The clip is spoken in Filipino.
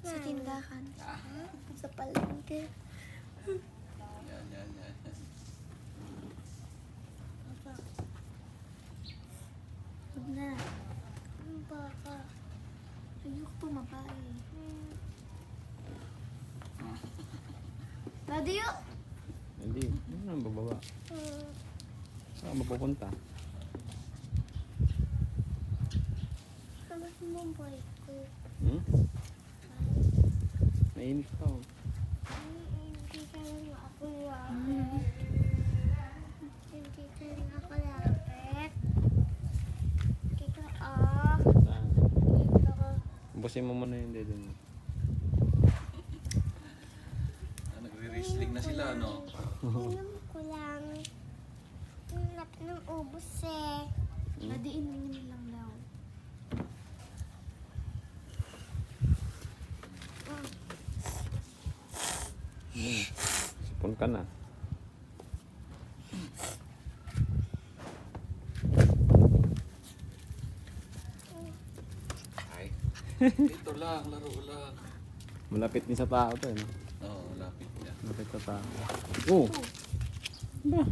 Sa tindahan. Sa palengke. Yan. Huwag na. Baka. Ayoko pa mabae. Daddy, yun! Hindi. Ano ang bababa? Saan mapupunta? Kamas mo boy ko. Mainit ka oh. Hindi ka lang ako lapit. Hindi ka lang ako lapit. Dito Saan? Dito Busin mo muna yung dedo mo. Nagre-wrestling na sila, no? Inom ko lang. Inap ng ubos eh. Daddy, inumin lang daw. Sipon ka na. Ay. Ito lang, laro lang. Malapit din sa tao to eh. No? Oo, lapit niya. Malapit sa tao. Oh! Ba?